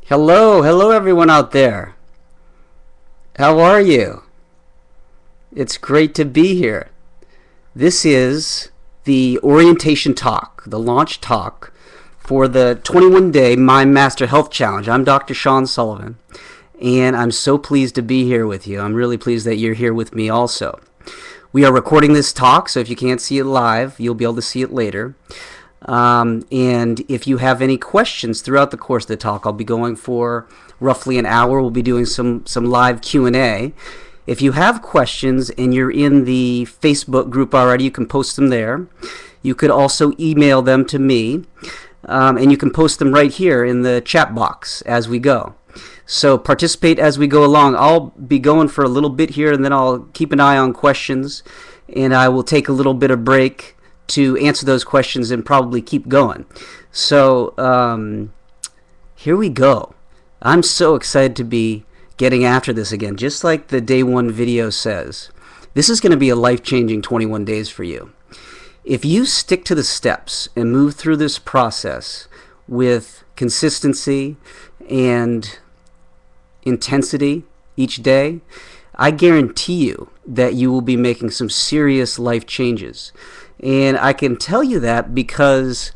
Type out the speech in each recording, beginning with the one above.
Hello everyone out there. How are you? It's great to be here. This is the orientation talk, the launch talk for the 21-day Mind Master Health Challenge. I'm Dr. Sean Sullivan, and I'm so pleased to be here with you. I'm really pleased that you're here with me also. We are recording this talk, so if you can't see it live, you'll be able to see it later. And if you have any questions throughout the course of the talk, I'll be going for roughly an hour. We'll be doing some live Q&A. If you have questions and you're in the Facebook group already, you can post them there. You could also email them to me, and you can post them right here in the chat box as we go. So participate as we go along. I'll be going for a little bit here, and then I'll keep an eye on questions, and I will take a little bit of break to answer those questions and probably keep going. So here we go. I'm so excited to be getting after this again. Just like the day one video says, this is going to be a life-changing 21 days for you. If you stick to the steps and move through this process with consistency and intensity each day, I guarantee you that you will be making some serious life changes. And I can tell you that because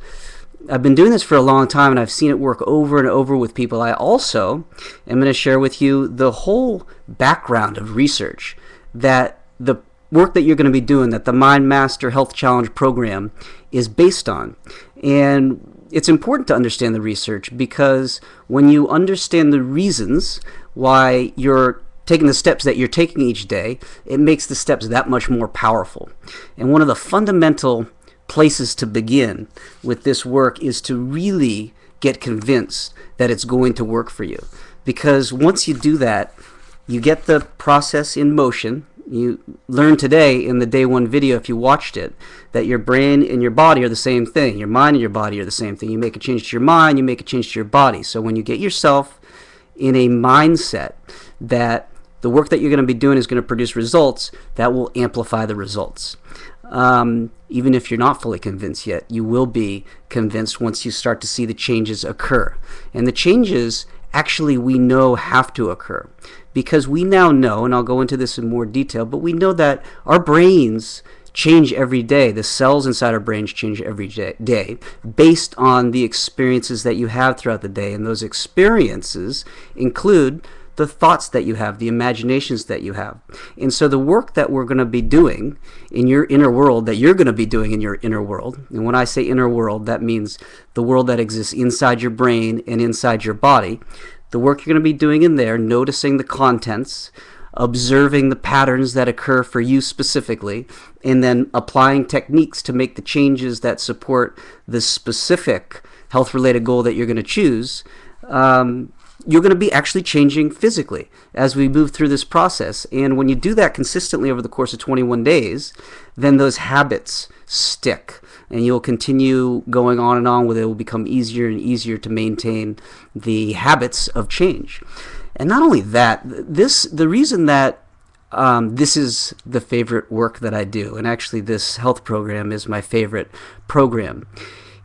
I've been doing this for a long time and I've seen it work over and over with people. I also am going to share with you the whole background of research that the work that you're going to be doing, that the Mind Master Health Challenge program is based on. And it's important to understand the research, because when you understand the reasons why you're taking the steps that you're taking each day, it makes the steps that much more powerful. And one of the fundamental places to begin with this work is to really get convinced that it's going to work for you. Because once you do that, you get the process in motion. You learned today in the day one video, if you watched it, that your brain and your body are the same thing. Your mind and your body are the same thing. You make a change to your mind, you make a change to your body. So when you get yourself in a mindset that the work that you're going to be doing is going to produce results, that will amplify the results. Even if you're not fully convinced yet, you will be convinced once you start to see the changes occur. And the changes, actually, we know have to occur, because we now know, and I'll go into this in more detail, but we know that our brains change every day. The cells inside our brains change every day based on the experiences that you have throughout the day. And those experiences include the thoughts that you have, the imaginations that you have. And so the work that we're going to be doing in your inner world, that you're going to be doing in your inner world, and when I say inner world, that means the world that exists inside your brain and inside your body, the work you're going to be doing in there, noticing the contents, observing the patterns that occur for you specifically, and then applying techniques to make the changes that support the specific health-related goal that you're going to choose, you're going to be actually changing physically as we move through this process. And when you do that consistently over the course of 21 days, then those habits stick, and you'll continue going on and on with it. It will become easier and easier to maintain the habits of change. And not only that, the reason that this is the favorite work that I do, and actually this health program is my favorite program,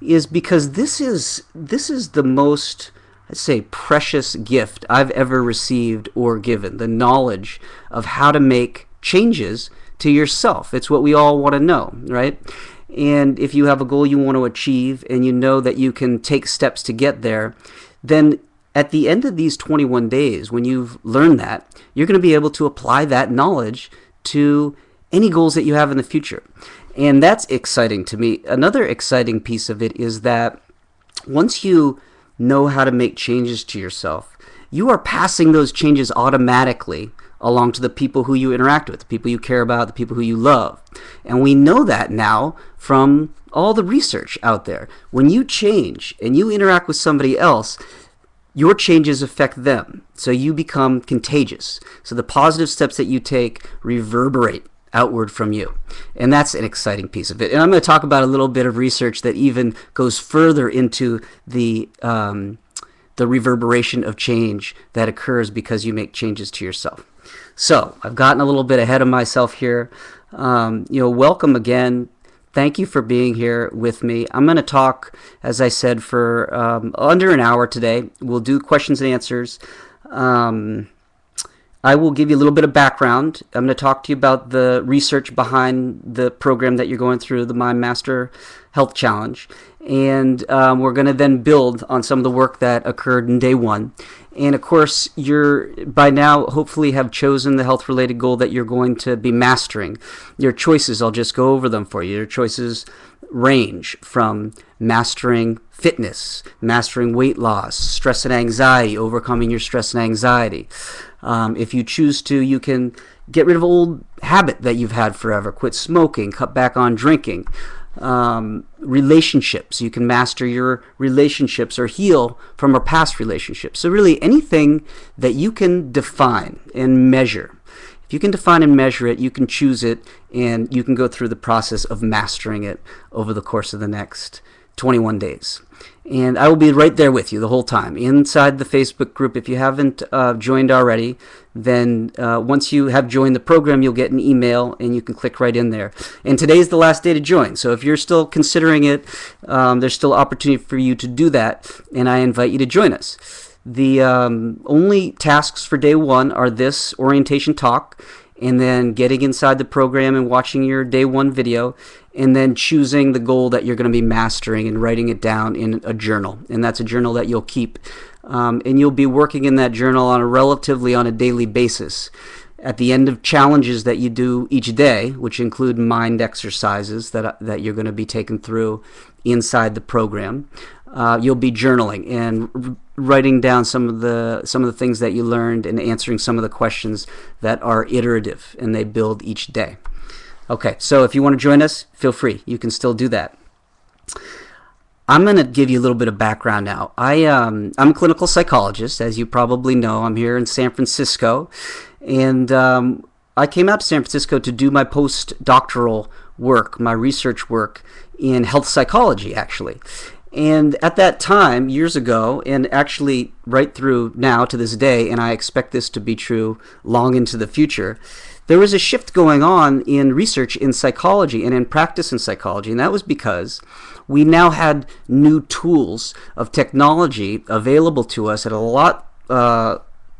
is because this is the most, I'd say, precious gift I've ever received or given, the knowledge of how to make changes to yourself. It's what we all want to know, right? And if you have a goal you want to achieve and you know that you can take steps to get there, then at the end of these 21 days, when you've learned that, you're going to be able to apply that knowledge to any goals that you have in the future. And that's exciting to me. Another exciting piece of it is that once you know how to make changes to yourself, you are passing those changes automatically along to the people who you interact with, the people you care about, the people who you love. And we know that now from all the research out there. When you change and you interact with somebody else, your changes affect them. So you become contagious. So the positive steps that you take reverberate outward from you. And that's an exciting piece of it. And I'm going to talk about a little bit of research that even goes further into the reverberation of change that occurs because you make changes to yourself. So I've gotten a little bit ahead of myself here. Welcome again. Thank you for being here with me. I'm going to talk, as I said, for under an hour today. We'll do questions and answers. I will give you a little bit of background. I'm going to talk to you about the research behind the program that you're going through, the Mind Master Health Challenge. And we're going to then build on some of the work that occurred in day one. And of course, you're by now hopefully have chosen the health-related goal that you're going to be mastering. Your choices, I'll just go over them for you. Your choices range from mastering fitness, mastering weight loss, stress and anxiety, overcoming your stress and anxiety. If you choose to, you can get rid of an old habit that you've had forever, quit smoking, cut back on drinking. Relationships, you can master your relationships or heal from our past relationships. So really anything that you can define and measure. If you can define and measure it, you can choose it, and you can go through the process of mastering it over the course of the next 21 days. And I will be right there with you the whole time inside the Facebook group. If you haven't joined already, then once you have joined the program, you'll get an email and you can click right in there. And today's the last day to join. So if you're still considering it, there's still opportunity for you to do that, and I invite you to join us. The only tasks for day one are this orientation talk, and then getting inside the program and watching your day one video, and then choosing the goal that you're going to be mastering and writing it down in a journal. And that's a journal that you'll keep. And you'll be working in that journal on a daily basis. At the end of challenges that you do each day, which include mind exercises that you're going to be taken through inside the program, you'll be journaling and writing down some of the things that you learned and answering some of the questions that are iterative and they build each day. Okay, so if you want to join us, feel free. You can still do that. I'm going to give you a little bit of background now. I'm a clinical psychologist, as you probably know. I'm here in San Francisco, and I came out to San Francisco to do my postdoctoral work, my research work in health psychology, actually. And at that time, years ago, and actually right through now to this day, and I expect this to be true long into the future, there was a shift going on in research in psychology and in practice in psychology, and that was because we now had new tools of technology available to us at a lot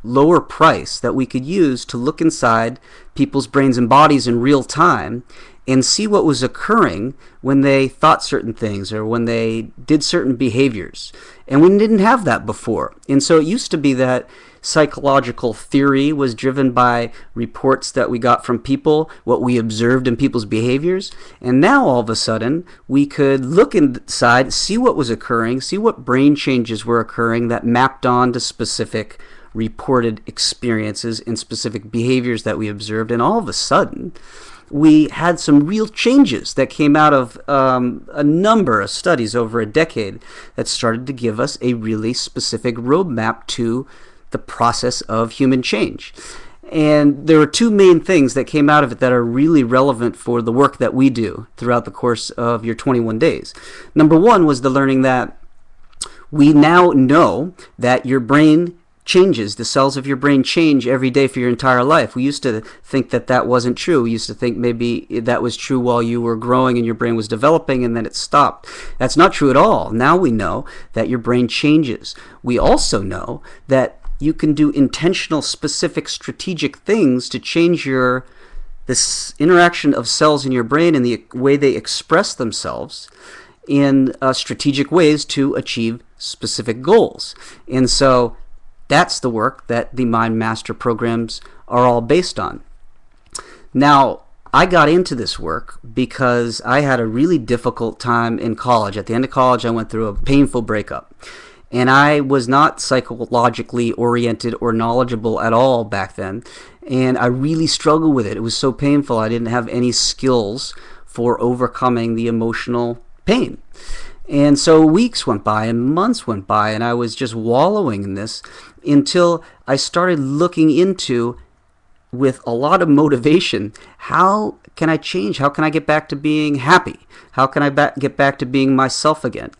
lower price that we could use to look inside people's brains and bodies in real time and see what was occurring when they thought certain things or when they did certain behaviors. And we didn't have that before. And so it used to be that psychological theory was driven by reports that we got from people, what we observed in people's behaviors. And now all of a sudden, we could look inside, see what was occurring, see what brain changes were occurring that mapped on to specific reported experiences and specific behaviors that we observed. And all of a sudden, we had some real changes that came out of a number of studies over a decade that started to give us a really specific roadmap to the process of human change. And there are two main things that came out of it that are really relevant for the work that we do throughout the course of your 21 days. Number one was the learning that we now know that your brain changes. The cells of your brain change every day for your entire life. We used to think that that wasn't true. We used to think maybe that was true while you were growing and your brain was developing and then it stopped. That's not true at all. Now we know that your brain changes. We also know that you can do intentional, specific, strategic things to change this interaction of cells in your brain and the way they express themselves in strategic ways to achieve specific goals. And so that's the work that the Mind Master programs are all based on. Now, I got into this work because I had a really difficult time in college. At the end of college, I went through a painful breakup. And I was not psychologically oriented or knowledgeable at all back then. And I really struggled with it. It was so painful. I didn't have any skills for overcoming the emotional pain. And so weeks went by and months went by, and I was just wallowing in this until I started looking into, with a lot of motivation, how can I change? How can I get back to being happy? How can I get back to being myself again?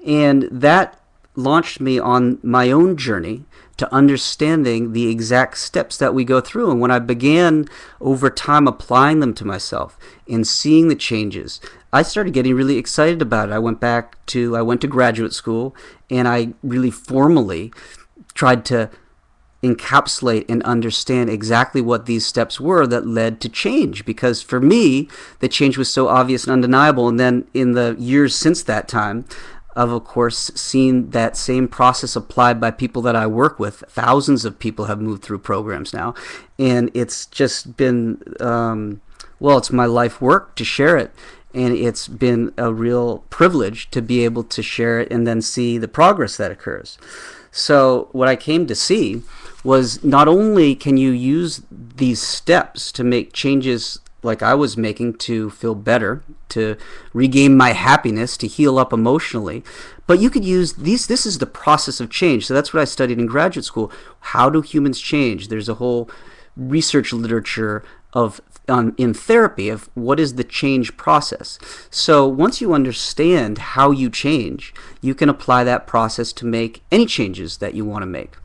And that launched me on my own journey to understanding the exact steps that we go through. And when I began over time applying them to myself and seeing the changes, I started getting really excited about it. I went to graduate school, and I really formally tried to encapsulate and understand exactly what these steps were that led to change, because for me the change was so obvious and undeniable. And then in the years since that time, I've of course seen that same process applied by people that I work with. Thousands of people have moved through programs now, and it's just been it's my life work to share it. And it's been a real privilege to be able to share it and then see the progress that occurs. So what I came to see was, not only can you use these steps to make changes like I was making to feel better, to regain my happiness, to heal up emotionally, but you could use these. This is the process of change. So that's what I studied in graduate school. How do humans change? There's a whole research literature in therapy of what is the change process. So once you understand how you change, you can apply that process to make any changes that you want to make.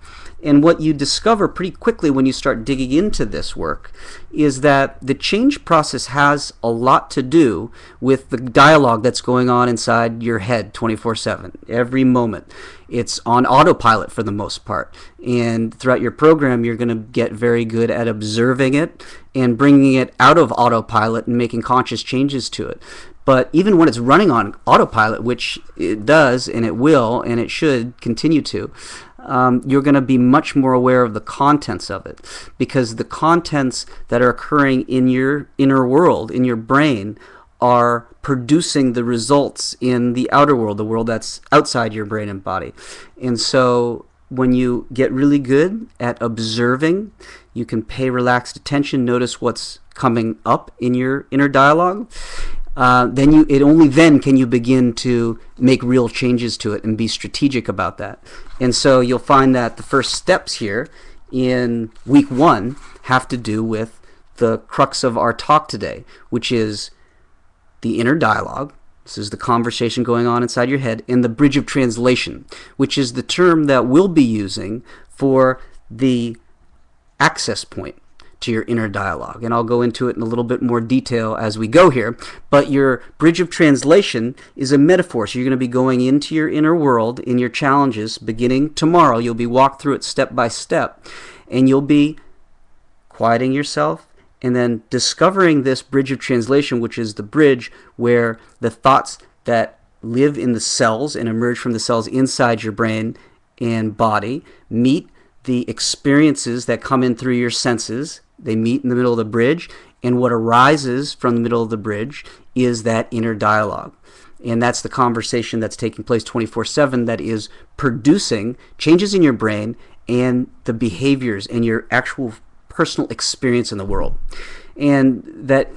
And what you discover pretty quickly when you start digging into this work is that the change process has a lot to do with the dialogue that's going on inside your head 24/7, every moment. It's on autopilot for the most part. And throughout your program, you're going to get very good at observing it and bringing it out of autopilot and making conscious changes to it. But even when it's running on autopilot, which it does and it will and it should continue to, you're going to be much more aware of the contents of it, because the contents that are occurring in your inner world, in your brain, are producing the results in the outer world, the world that's outside your brain and body. And so when you get really good at observing, you can pay relaxed attention, notice what's coming up in your inner dialogue. Only then can you begin to make real changes to it and be strategic about that. And so you'll find that the first steps here in week 1 have to do with the crux of our talk today, which is the inner dialogue. This is the conversation going on inside your head, and the bridge of translation, which is the term that we'll be using for the access point to your inner dialogue. And I'll go into it in a little bit more detail as we go here. But your bridge of translation is a metaphor. So you're going to be going into your inner world, in your challenges, beginning tomorrow. You'll be walked through it step by step, and you'll be quieting yourself and then discovering this bridge of translation, which is the bridge where the thoughts that live in the cells and emerge from the cells inside your brain and body meet the experiences that come in through your senses. They meet in the middle of the bridge, and what arises from the middle of the bridge is that inner dialogue. And that's the conversation that's taking place 24/7 that is producing changes in your brain and the behaviors and your actual personal experience in the world. And that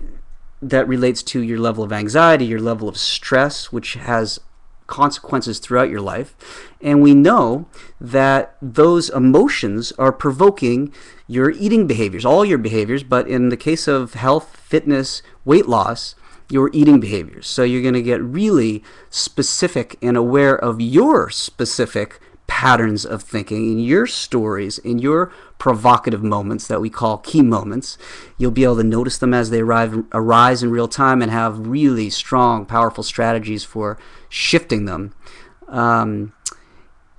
relates to your level of anxiety, your level of stress, which has consequences throughout your life. And we know that those emotions are provoking your eating behaviors, all your behaviors, but in the case of health, fitness, weight loss, your eating behaviors. So you're going to get really specific and aware of your specific patterns of thinking, in your stories, in your provocative moments that we call key moments. You'll be able to notice them as they arise in real time and have really strong, powerful strategies for shifting them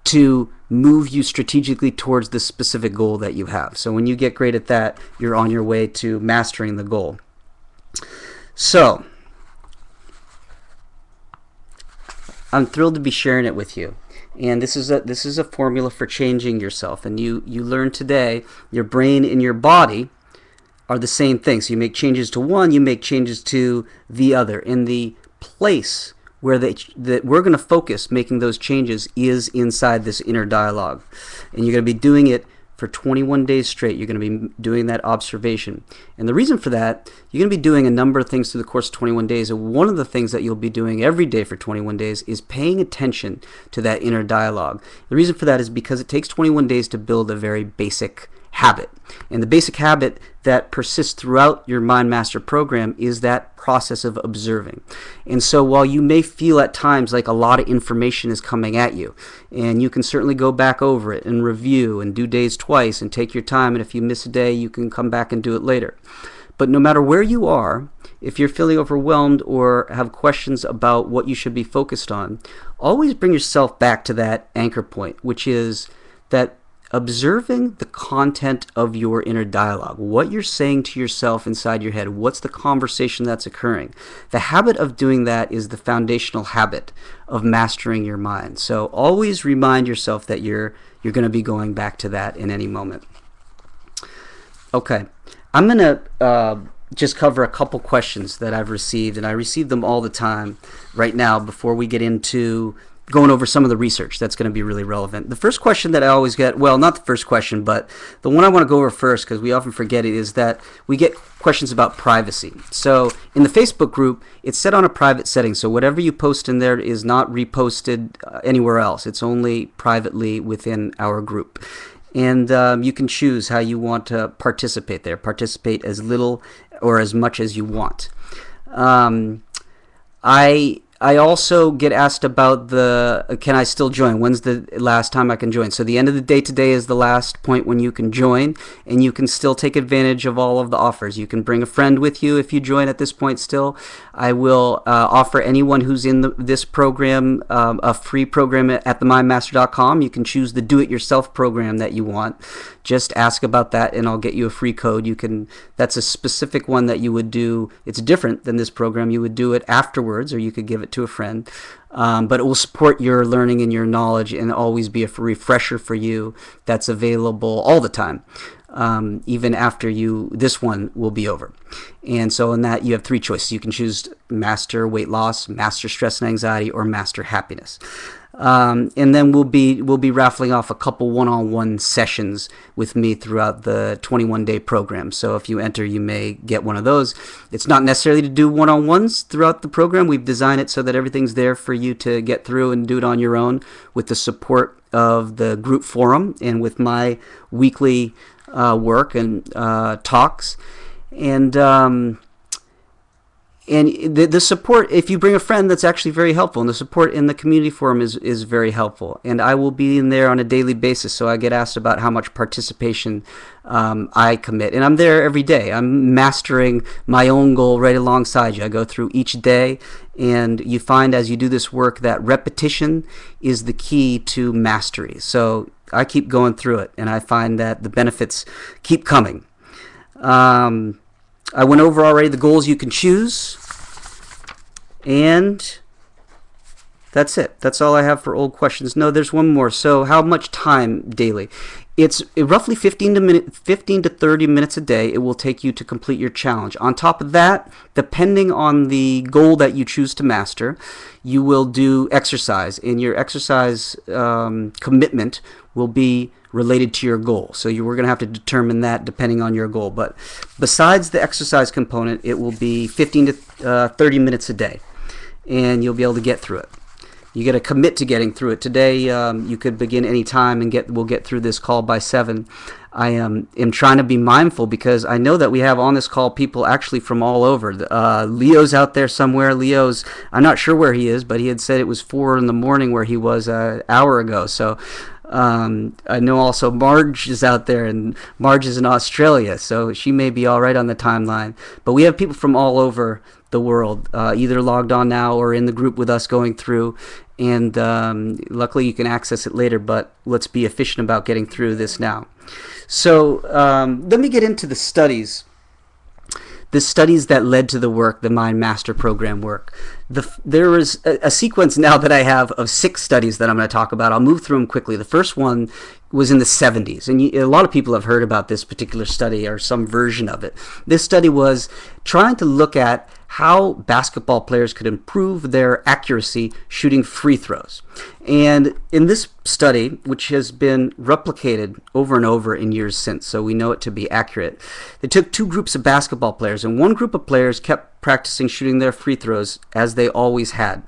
to move you strategically towards the specific goal that you have. So when you get great at that, you're on your way to mastering the goal. So I'm thrilled to be sharing it with you. And this is a formula for changing yourself. And you learn today, your brain and your body are the same thing. So you make changes to one, you make changes to the other. And the place where that we're going to focus making those changes is inside this inner dialogue. And you're going to be doing it for 21 days straight. You're going to be doing that observation. And the reason for that, you're going to be doing a number of things through the course of 21 days. And one of the things that you'll be doing every day for 21 days is paying attention to that inner dialogue. The reason for that is because it takes 21 days to build a very basic habit. And the basic habit that persists throughout your Mind Master program is that process of observing. And so while you may feel at times like a lot of information is coming at you, and you can certainly go back over it and review and do days twice and take your time, and if you miss a day, you can come back and do it later. But no matter where you are, if you're feeling overwhelmed or have questions about what you should be focused on, always bring yourself back to that anchor point, which is that observing the content of your inner dialogue, what you're saying to yourself inside your head, what's the conversation that's occurring. The habit of doing that is the foundational habit of mastering your mind. So always remind yourself that you're going to be going back to that in any moment. Okay, I'm going to just cover a couple questions that I've received, and I receive them all the time right now before we get into going over some of the research that's going to be really relevant. The first question that I always get, well, not the first question, but the one I want to go over first, because we often forget it, is that we get questions about privacy. So in the Facebook group, it's set on a private setting, so whatever you post in there is not reposted anywhere else. It's only privately within our group. And you can choose how you want to participate there. Participate as little or as much as you want. I also get asked about can I still join? When's the last time I can join? So the end of the day today is the last point when you can join, and you can still take advantage of all of the offers. You can bring a friend with you if you join at this point still. I will offer anyone who's in this program a free program at themindmaster.com. You can choose the do-it-yourself program that you want. Just ask about that and I'll get you a free code. That's a specific one that you would do. It's different than this program. You would do it afterwards, or you could give it to a friend. But it will support your learning and your knowledge and always be a refresher for you that's available all the time. Even after this one will be over. And so in that you have three choices. You can choose Master Weight Loss, Master Stress and Anxiety, or Master Happiness. And then we'll be raffling off a couple one-on-one sessions with me throughout the 21-day program. So if you enter, you may get one of those. It's not necessarily to do one-on-ones throughout the program. We've designed it so that everything's there for you to get through and do it on your own with the support of the group forum and with my weekly work and talks. And the support, if you bring a friend, that's actually very helpful. And the support in the community forum is very helpful. And I will be in there on a daily basis, so I get asked about how much participation I commit. And I'm there every day. I'm mastering my own goal right alongside you. I go through each day, and you find as you do this work that repetition is the key to mastery. So I keep going through it, and I find that the benefits keep coming. I went over already the goals you can choose, and that's it. That's all I have for old questions. No, there's one more. So how much time daily? It's roughly 15 to 30 minutes a day it will take you to complete your challenge. On top of that, depending on the goal that you choose to master, you will do exercise, and your exercise commitment will be related to your goal. So we're going to have to determine that depending on your goal. But besides the exercise component, it will be 15 to 30 minutes a day, and you'll be able to get through it. You got to commit to getting through it. Today, you could begin any time, and we'll get through this call by 7. I am trying to be mindful because I know that we have on this call people actually from all over. Leo's out there somewhere. I'm not sure where he is, but he had said it was 4 in the morning where he was an hour ago. So I know also Marge is out there, and Marge is in Australia, so she may be all right on the timeline. But we have people from all over the world, either logged on now or in the group with us going through. And luckily you can access it later, but let's be efficient about getting through this now. So let me get into the studies that led to the work, the Mind Master Program work. There is a sequence now that I have of 6 studies that I'm going to talk about. I'll move through them quickly. The first one was in the 70s, and a lot of people have heard about this particular study or some version of it. This study was trying to look at how basketball players could improve their accuracy shooting free throws. And in this study, which has been replicated over and over in years since, so we know it to be accurate, they took 2 groups of basketball players, and one group of players kept practicing shooting their free throws as they always had.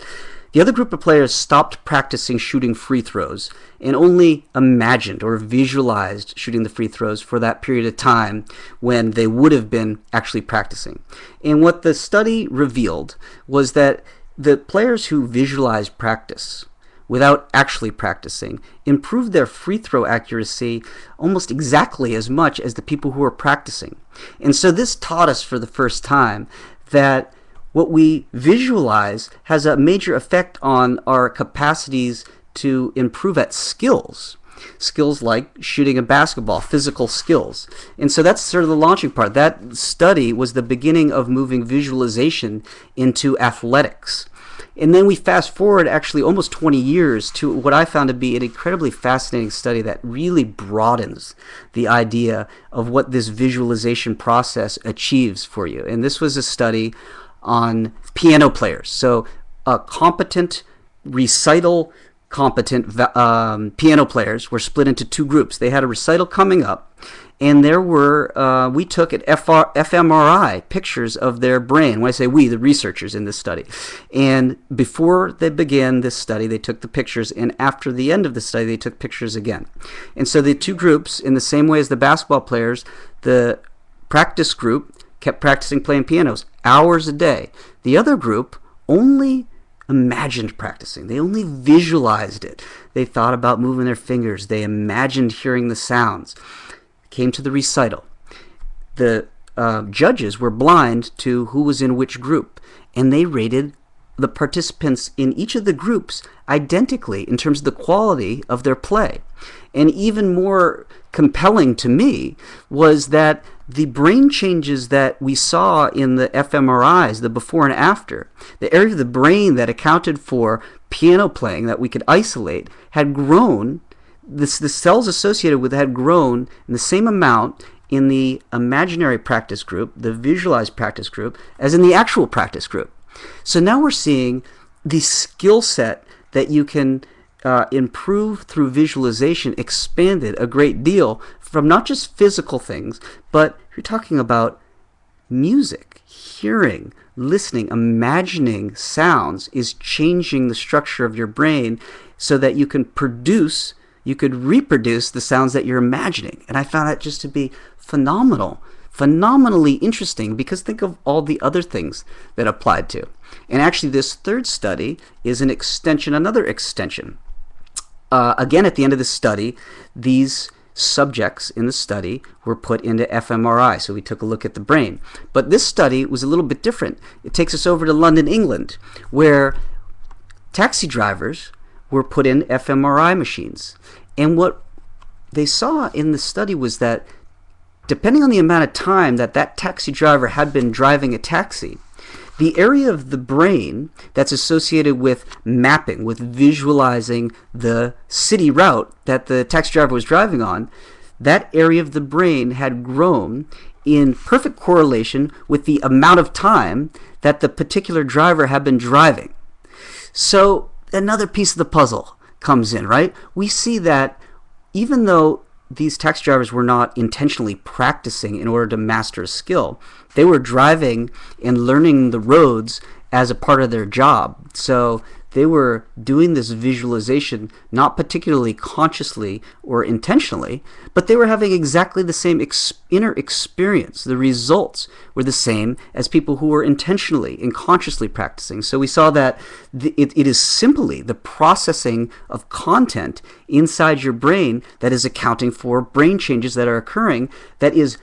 The The other group of players stopped practicing shooting free throws and only imagined or visualized shooting the free throws for that period of time when they would have been actually practicing. And what the study revealed was that the players who visualized practice without actually practicing improved their free throw accuracy almost exactly as much as the people who were practicing. And so this taught us for the first time that what we visualize has a major effect on our capacities to improve at skills like shooting a basketball, physical skills. And so that's sort of the launching part. That study was the beginning of moving visualization into athletics. And then we fast forward actually almost 20 years to what I found to be an incredibly fascinating study that really broadens the idea of what this visualization process achieves for you. And this was a study on piano players. So competent recital competent piano players were split into two groups. They had a recital coming up, and there were, we took at fMRI pictures of their brain. When I say we, the researchers in this study. And before they began this study, they took the pictures, and after the end of the study, they took pictures again. And so the two groups, in the same way as the basketball players, the practice group kept practicing playing pianos hours a day. The other group only imagined practicing. They only visualized it. They thought about moving their fingers. They imagined hearing the sounds. Came to the recital. The judges were blind to who was in which group, and they rated the participants in each of the groups identically in terms of the quality of their play. And even more compelling to me was that the brain changes that we saw in the fMRIs, the before and after, the area of the brain that accounted for piano playing that we could isolate had grown, the cells associated with it had grown in the same amount in the imaginary practice group, the visualized practice group, as in the actual practice group. So now we're seeing the skill set that you can improve through visualization expanded a great deal from not just physical things, but you're talking about music, hearing, listening, imagining sounds is changing the structure of your brain so that you can reproduce the sounds that you're imagining. And I found that just to be phenomenally interesting, because think of all the other things that applied to. And actually this third study is another extension. Again, at the end of the study, these subjects in the study were put into fMRI, so we took a look at the brain. But this study was a little bit different. It takes us over to London, England, where taxi drivers were put in fMRI machines. And what they saw in the study was that depending on the amount of time that taxi driver had been driving a taxi, the area of the brain that's associated with mapping, with visualizing the city route that the taxi driver was driving on, that area of the brain had grown in perfect correlation with the amount of time that the particular driver had been driving. So another piece of the puzzle comes in, right? We see that even though these taxi drivers were not intentionally practicing in order to master a skill, they were driving and learning the roads as a part of their job. So they were doing this visualization not particularly consciously or intentionally, but they were having exactly the same inner experience. The results were the same as people who were intentionally and consciously practicing. So we saw that it is simply the processing of content inside your brain that is accounting for brain changes that are occurring, that is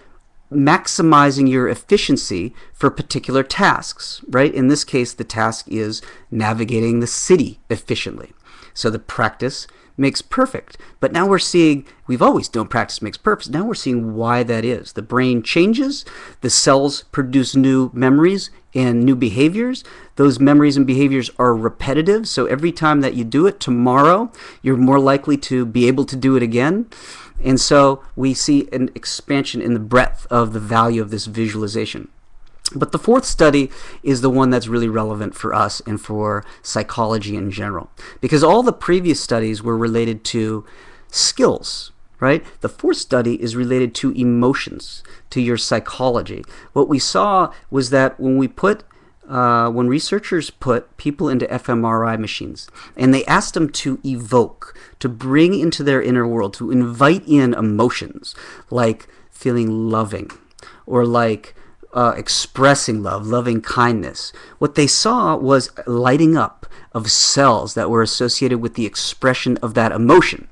maximizing your efficiency for particular tasks, right? In this case, the task is navigating the city efficiently. So the practice makes perfect. But now we're seeing, we've always known practice makes perfect. Now we're seeing why that is. The brain changes, the cells produce new memories and new behaviors. Those memories and behaviors are repetitive. So every time that you do it tomorrow, you're more likely to be able to do it again. And so we see an expansion in the breadth of the value of this visualization. But the fourth study is the one that's really relevant for us and for psychology in general, because all the previous studies were related to skills, right? The fourth study is related to emotions, to your psychology. What we saw was that when we put when researchers put people into fMRI machines and they asked them to evoke, to bring into their inner world, to invite in emotions like feeling loving or like expressing love, loving kindness, what they saw was lighting up of cells that were associated with the expression of that emotion.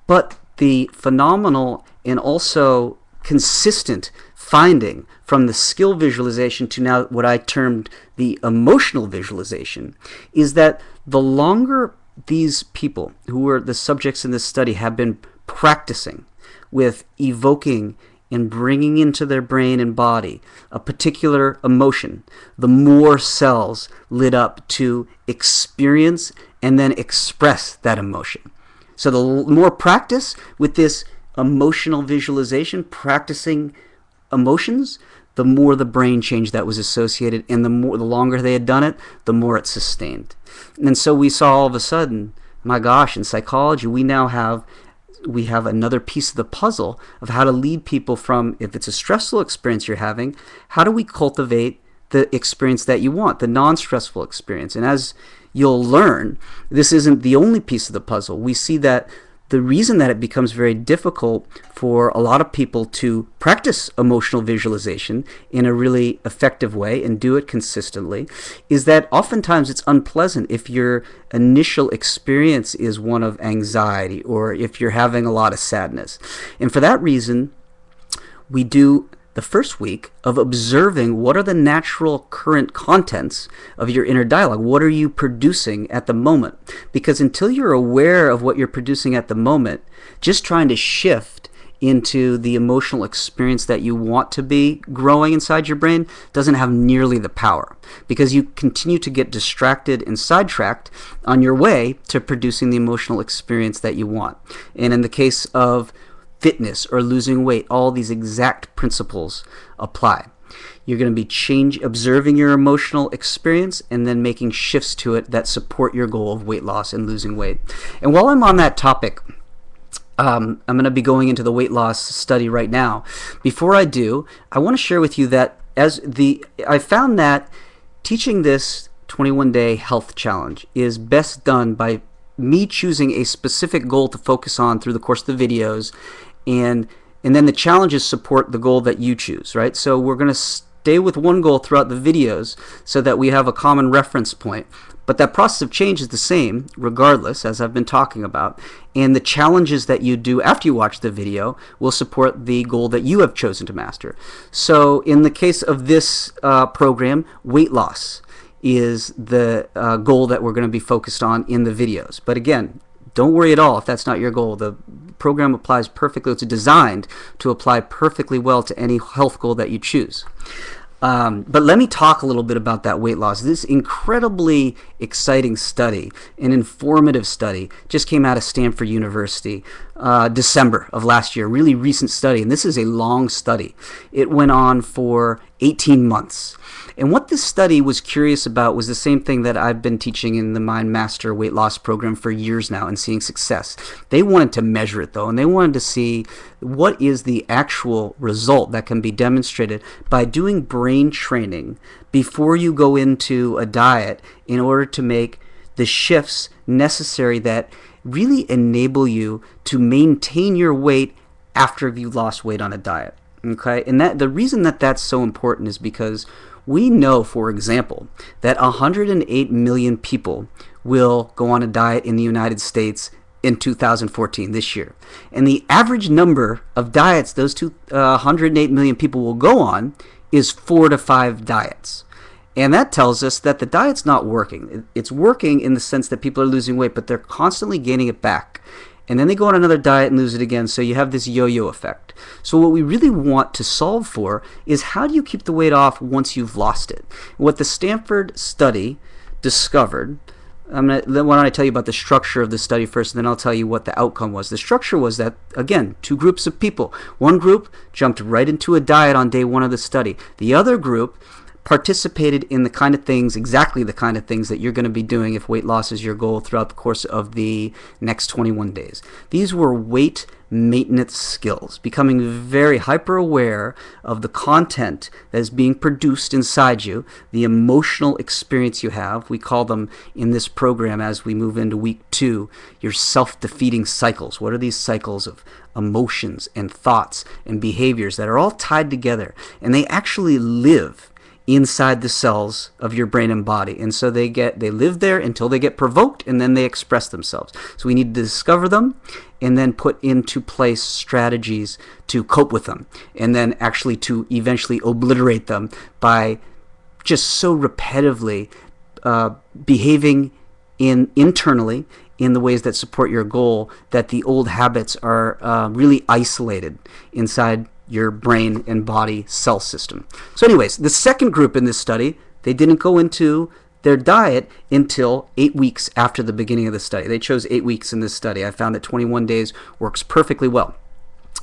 But the phenomenal and also consistent finding from the skill visualization to now what I termed the emotional visualization is that the longer these people who were the subjects in this study have been practicing with evoking and bringing into their brain and body a particular emotion, the more cells lit up to experience and then express that emotion. So the more practice with this emotional visualization, practicing emotions, the more the brain change that was associated, and the longer they had done it, the more it sustained. And so we saw all of a sudden, my gosh, in psychology, we have another piece of the puzzle of how to lead people from, if it's a stressful experience you're having, how do we cultivate the experience that you want, the non-stressful experience? And as you'll learn, this isn't the only piece of the puzzle. We see that the reason that it becomes very difficult for a lot of people to practice emotional visualization in a really effective way and do it consistently is that oftentimes it's unpleasant if your initial experience is one of anxiety or if you're having a lot of sadness. And for that reason, we do the first week of observing what are the natural current contents of your inner dialogue. What are you producing at the moment? Because until you're aware of what you're producing at the moment, just trying to shift into the emotional experience that you want to be growing inside your brain doesn't have nearly the power, because you continue to get distracted and sidetracked on your way to producing the emotional experience that you want. And in the case of fitness or losing weight, all these exact principles apply. You're going to be observing your emotional experience and then making shifts to it that support your goal of weight loss and losing weight. And while I'm on that topic, I'm going to be going into the weight loss study right now. Before I do, I want to share with you that I found that teaching this 21-day health challenge is best done by me choosing a specific goal to focus on through the course of the videos, and then the challenges support the goal that you choose, right? So we're going to stay with one goal throughout the videos so that we have a common reference point. But that process of change is the same regardless, as I've been talking about. And the challenges that you do after you watch the video will support the goal that you have chosen to master. So in the case of this program, weight loss is the goal that we're going to be focused on in the videos. But again, don't worry at all if that's not your goal. The program applies perfectly. It's designed to apply perfectly well to any health goal that you choose. But let me talk a little bit about that weight loss. This incredibly exciting study, an informative study, just came out of Stanford University December of last year. Really recent study, and this is a long study. It went on for 18 months. And what this study was curious about was the same thing that I've been teaching in the Mind Master weight loss program for years now and seeing success. They wanted to measure it though, and they wanted to see what is the actual result that can be demonstrated by doing brain training before you go into a diet in order to make the shifts necessary that really enable you to maintain your weight after you've lost weight on a diet. Okay, and the reason that that's so important is because we know, for example, that 108 million people will go on a diet in the United States in 2014, this year. And the average number of diets those 108 million people will go on is 4 to 5 diets. And that tells us that the diet's not working. It's working in the sense that people are losing weight, but they're constantly gaining it back. And then they go on another diet and lose it again, so you have this yo-yo effect. So what we really want to solve for is how do you keep the weight off once you've lost it? What the Stanford study discovered, why don't I tell you about the structure of the study first, and then I'll tell you what the outcome was. The structure was that, again, 2 groups of people. One group jumped right into a diet on day 1 of the study. The other group participated in the kind of things, exactly the kind of things that you're going to be doing if weight loss is your goal throughout the course of the next 21 days. These were weight maintenance skills, becoming very hyper aware of the content that is being produced inside you, the emotional experience you have. We call them in this program, as we move into week 2, your self-defeating cycles. What are these cycles of emotions and thoughts and behaviors that are all tied together, and they actually live inside the cells of your brain and body, and so they live there until they get provoked, and then they express themselves. So we need to discover them and then put into place strategies to cope with them, and then actually to eventually obliterate them by just so repetitively behaving internally in the ways that support your goal, that the old habits are really isolated inside your brain and body cell system. So anyways, the second group in this study, they didn't go into their diet until 8 weeks after the beginning of the study. They chose 8 weeks in this study. I found that 21 days works perfectly well.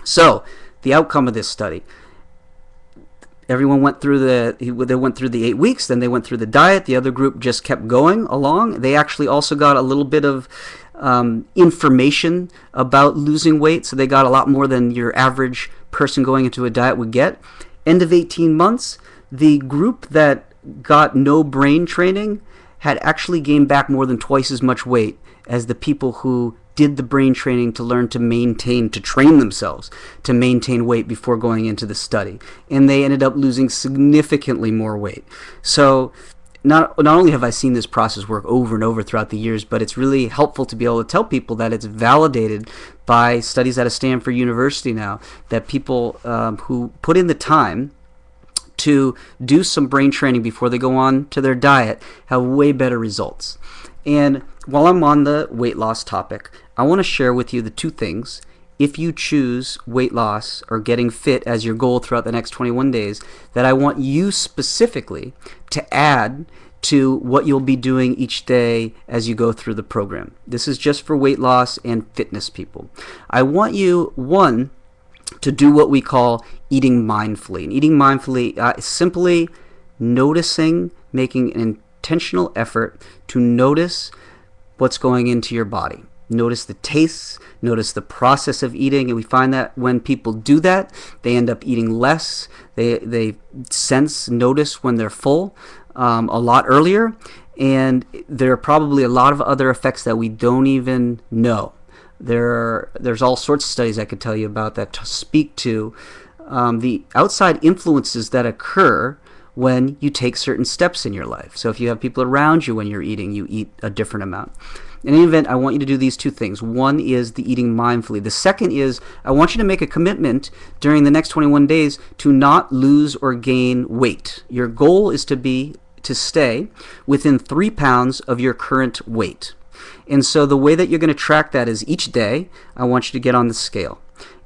So the outcome of this study, everyone went through they went through the 8 weeks, then they went through the diet. The other group just kept going along. They actually also got a little bit of information about losing weight, so they got a lot more than your average person going into a diet would get. End of 18 months, the group that got no brain training had actually gained back more than twice as much weight as the people who did the brain training to learn to train themselves to maintain weight before going into the study. And they ended up losing significantly more weight. So not only have I seen this process work over and over throughout the years, but it's really helpful to be able to tell people that it's validated by studies out of Stanford University now, that people who put in the time to do some brain training before they go on to their diet have way better results. And while I'm on the weight loss topic, I want to share with you the two things. If you choose weight loss or getting fit as your goal throughout the next 21 days, that I want you specifically to add to what you'll be doing each day as you go through the program. This is just for weight loss and fitness people. I want you, one, to do what we call eating mindfully. And eating mindfully is simply noticing, making an intentional effort to notice what's going into your body. Notice the tastes, notice the process of eating, and we find that when people do that, they end up eating less. They notice when they're full a lot earlier, and there are probably a lot of other effects that we don't even know. There's all sorts of studies I could tell you about that speak to the outside influences that occur when you take certain steps in your life. So if you have people around you when you're eating, you eat a different amount. In any event, I want you to do these two things. One is the eating mindfully. The second is I want you to make a commitment during the next 21 days to not lose or gain weight. Your goal is to stay within 3 pounds of your current weight. And so the way that you're going to track that is each day I want you to get on the scale.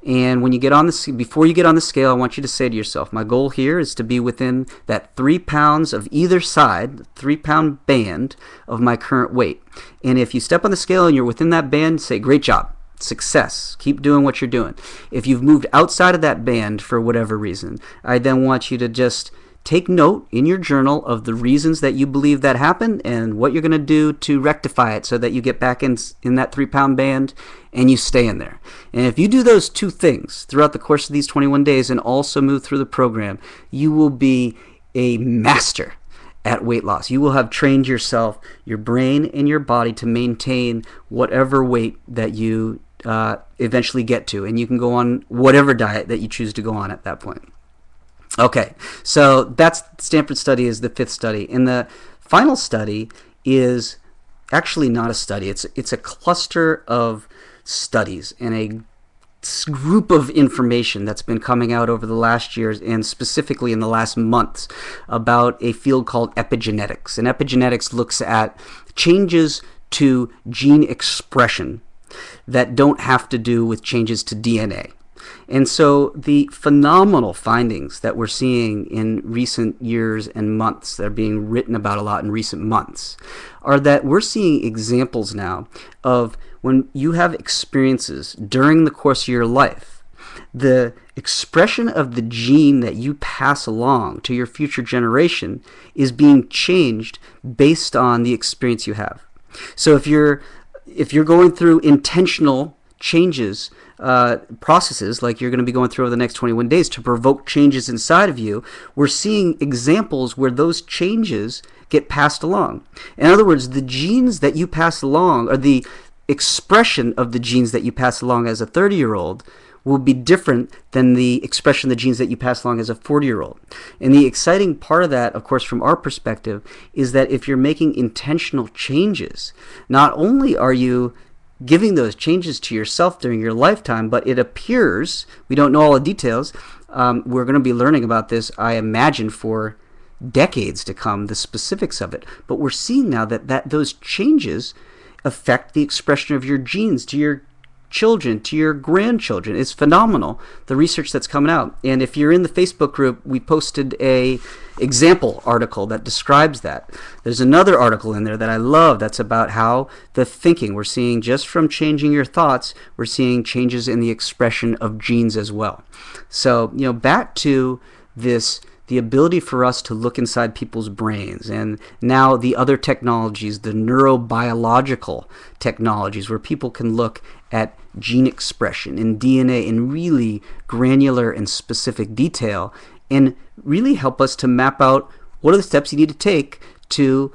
And when you get on before you get on the scale, I want you to say to yourself, my goal here is to be within that 3 pounds of either side, 3-pound band of my current weight. And if you step on the scale and you're within that band, say, great job, success, keep doing what you're doing. If you've moved outside of that band for whatever reason, I then want you to just take note in your journal of the reasons that you believe that happened and what you're going to do to rectify it so that you get back in that 3-pound band and you stay in there. And if you do those two things throughout the course of these 21 days and also move through the program, you will be a master at weight loss. You will have trained yourself, your brain and your body to maintain whatever weight that you eventually get to. And you can go on whatever diet that you choose to go on at that point. Okay, so that's Stanford study is the 5th study. And the final study is actually not a study. It's a cluster of studies and a group of information that's been coming out over the last years and specifically in the last months about a field called epigenetics. And epigenetics looks at changes to gene expression that don't have to do with changes to DNA. And so the phenomenal findings that we're seeing in recent years and months that are being written about a lot in recent months are that we're seeing examples now of when you have experiences during the course of your life the expression of the gene that you pass along to your future generation is being changed based on the experience you have. So if you're going through intentional changes, processes like you're going to be going through over the next 21 days to provoke changes inside of you, we're seeing examples where those changes get passed along. In other words, the genes that you pass along, or the expression of the genes that you pass along as a 30-year-old, will be different than the expression of the genes that you pass along as a 40-year-old. And the exciting part of that, of course, from our perspective, is that if you're making intentional changes, not only are you giving those changes to yourself during your lifetime, but it appears, we don't know all the details, we're going to be learning about this, I imagine, for decades to come, the specifics of it. But we're seeing now that those changes affect the expression of your genes to your children, to your grandchildren. It's phenomenal, the research that's coming out. And if you're in the Facebook group, we posted a example article that describes that. There's another article in there that I love that's about how the thinking we're seeing, just from changing your thoughts, we're seeing changes in the expression of genes as well. So, back to this, the ability for us to look inside people's brains, and now the other technologies, the neurobiological technologies, where people can look at gene expression and DNA in really granular and specific detail, and really help us to map out what are the steps you need to take to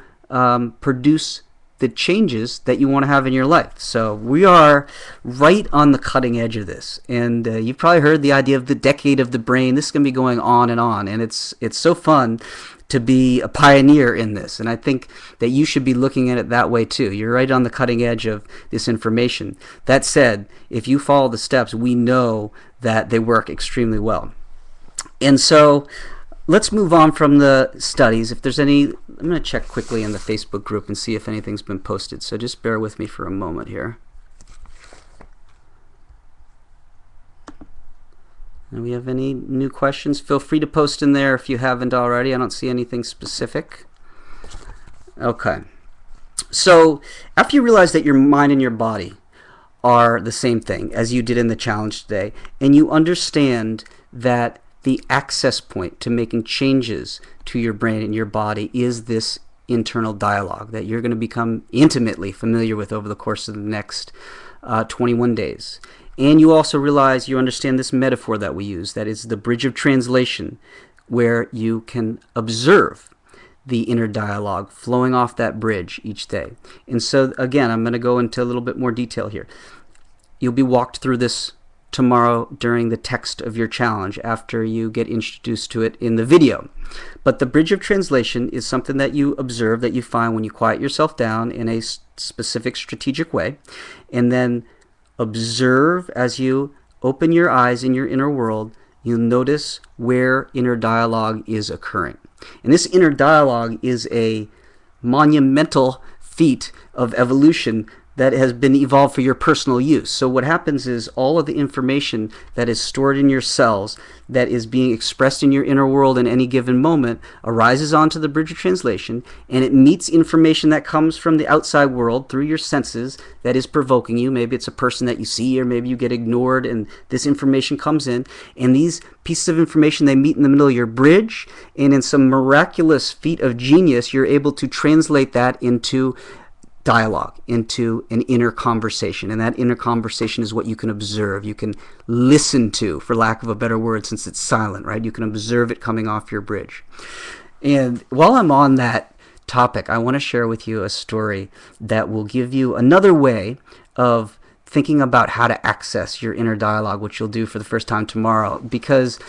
produce the changes that you want to have in your life. So we are right on the cutting edge of this. And you've probably heard the idea of the decade of the brain. This is going to be going on. And it's so fun to be a pioneer in this. And I think that you should be looking at it that way too. You're right on the cutting edge of this information. That said, if you follow the steps, we know that they work extremely well. And so let's move on from the studies. If there's any, I'm going to check quickly in the Facebook group and see if anything's been posted. So just bear with me for a moment here. And we have any new questions? Feel free to post in there if you haven't already. I don't see anything specific. Okay. So after you realize that your mind and your body are the same thing as you did in the challenge today, and you understand that the access point to making changes to your brain and your body is this internal dialogue that you're going to become intimately familiar with over the course of the next 21 days. And you also realize, you understand this metaphor that we use, that is the bridge of translation, where you can observe the inner dialogue flowing off that bridge each day. And so, again, I'm going to go into a little bit more detail here. You'll be walked through this tomorrow during the text of your challenge after you get introduced to it in the video. But the bridge of translation is something that you observe, that you find when you quiet yourself down in a specific strategic way, and then observe as you open your eyes in your inner world. You'll notice where inner dialogue is occurring. And this inner dialogue is a monumental feat of evolution that has been evolved for your personal use. So what happens is all of the information that is stored in your cells, that is being expressed in your inner world in any given moment, arises onto the bridge of translation, and it meets information that comes from the outside world through your senses that is provoking you. Maybe it's a person that you see, or maybe you get ignored, and this information comes in, and these pieces of information, they meet in the middle of your bridge, and in some miraculous feat of genius, you're able to translate that into dialogue, into an inner conversation. And that inner conversation is what you can observe, you can listen to, for lack of a better word, since it's silent, right? You can observe it coming off your bridge. And while I'm on that topic, I want to share with you a story that will give you another way of thinking about how to access your inner dialogue, which you'll do for the first time tomorrow, because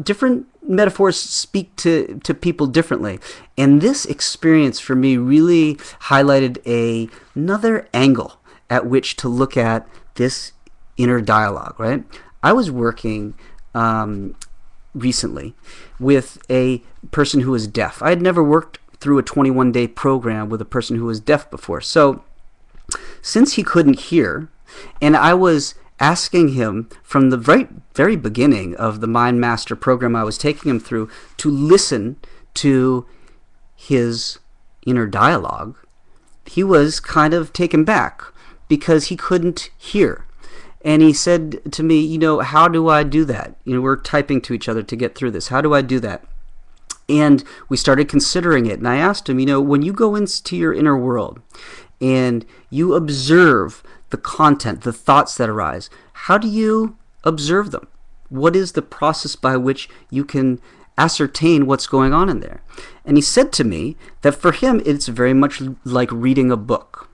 different metaphors speak to people differently. And this experience for me really highlighted another angle at which to look at this inner dialogue, right? I was working recently with a person who was deaf. I had never worked through a 21-day program with a person who was deaf before. So since he couldn't hear, and I was asking him from the very beginning of the Mind Master program I was taking him through to listen to his inner dialogue, he was kind of taken back because he couldn't hear. And he said to me, how do I do that? We're typing to each other to get through this. How do I do that? And we started considering it. And I asked him, when you go into your inner world and you observe the content, the thoughts that arise, how do you observe them? What is the process by which you can ascertain what's going on in there? And he said to me that for him, it's very much like reading a book.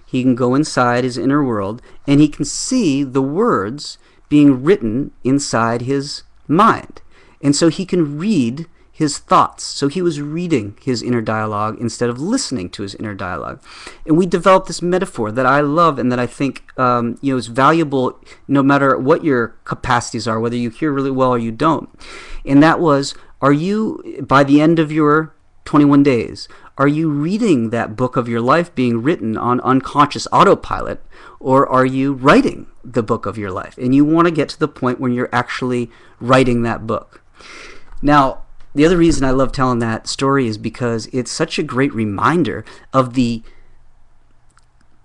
He can go inside his inner world and he can see the words being written inside his mind. And so he can read his thoughts. So he was reading his inner dialogue instead of listening to his inner dialogue. And we developed this metaphor that I love and that I think is valuable no matter what your capacities are, whether you hear really well or you don't. And that was, are you, by the end of your 21 days, are you reading that book of your life being written on unconscious autopilot, or are you writing the book of your life? And you want to get to the point when you're actually writing that book. Now, the other reason I love telling that story is because it's such a great reminder of the,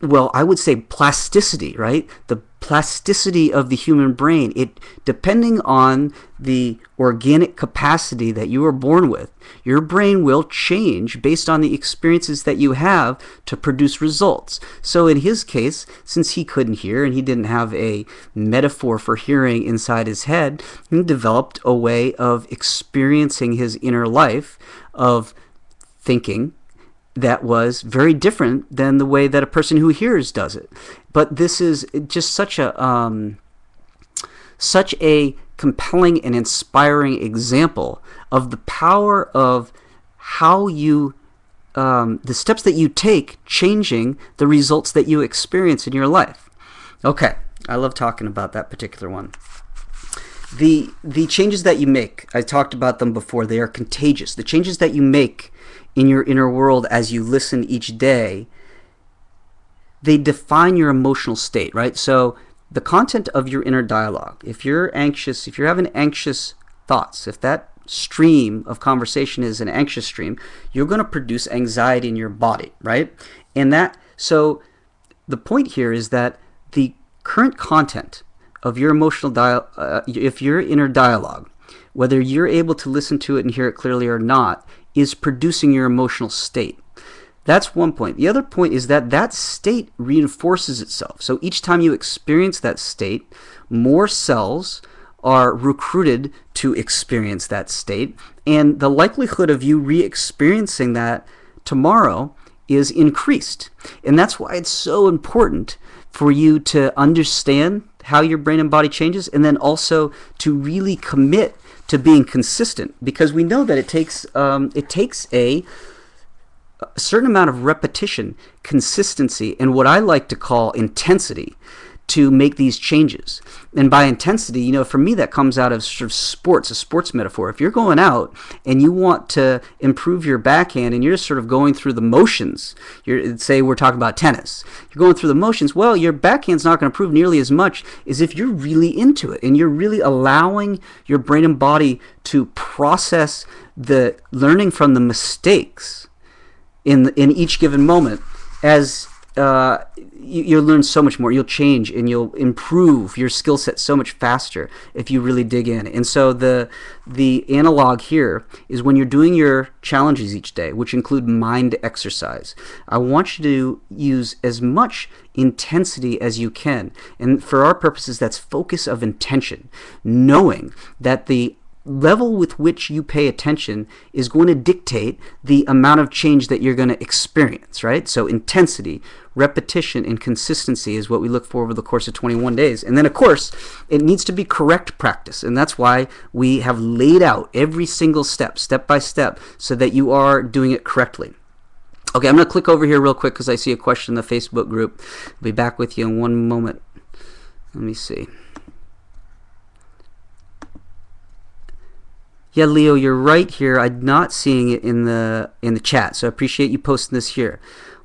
I would say plasticity, right? The plasticity of the human brain. It, depending on the organic capacity that you were born with, your brain will change based on the experiences that you have to produce results. So in his case, since he couldn't hear and he didn't have a metaphor for hearing inside his head, he developed a way of experiencing his inner life of thinking that was very different than the way that a person who hears does it. But this is just such a compelling and inspiring example of the power of how you the steps that you take changing the results that you experience in your life. Okay, I love talking about that particular one. The changes that you make, I talked about them before, they are contagious. The changes that you make in your inner world as you listen each day, they define your emotional state, right? So the content of your inner dialogue, if you're anxious, if you're having anxious thoughts, if that stream of conversation is an anxious stream, you're going to produce anxiety in your body, right? And so the point here is that the current content of your if your inner dialogue, whether you're able to listen to it and hear it clearly or not, is producing your emotional state. That's one point. The other point is that state reinforces itself. So each time you experience that state, more cells are recruited to experience that state, and the likelihood of you re-experiencing that tomorrow is increased. And that's why it's so important for you to understand how your brain and body changes, and then also to really commit to being consistent, because we know that it takes a certain amount of repetition, consistency, and what I like to call intensity to make these changes. And by intensity, for me that comes out of sort of sports, a sports metaphor. If you're going out and you want to improve your backhand and you're just sort of going through the motions, say we're talking about tennis, you're going through the motions, well, your backhand's not going to improve nearly as much as if you're really into it and you're really allowing your brain and body to process the learning from the mistakes in each given moment. As you'll learn so much more, you'll change and you'll improve your skill set so much faster if you really dig in. And so the analog here is when you're doing your challenges each day, which include mind exercise, I want you to use as much intensity as you can. And for our purposes, that's focus of intention, knowing that the level with which you pay attention is going to dictate the amount of change that you're going to experience, right? So intensity, repetition, and consistency is what we look for over the course of 21 days. And then, of course, it needs to be correct practice. And that's why we have laid out every single step by step, so that you are doing it correctly. Okay, I'm going to click over here real quick because I see a question in the Facebook group. I'll be back with you in one moment. Let me see. Yeah, Leo, you're right here. I'm not seeing it in the chat, so I appreciate you posting this here.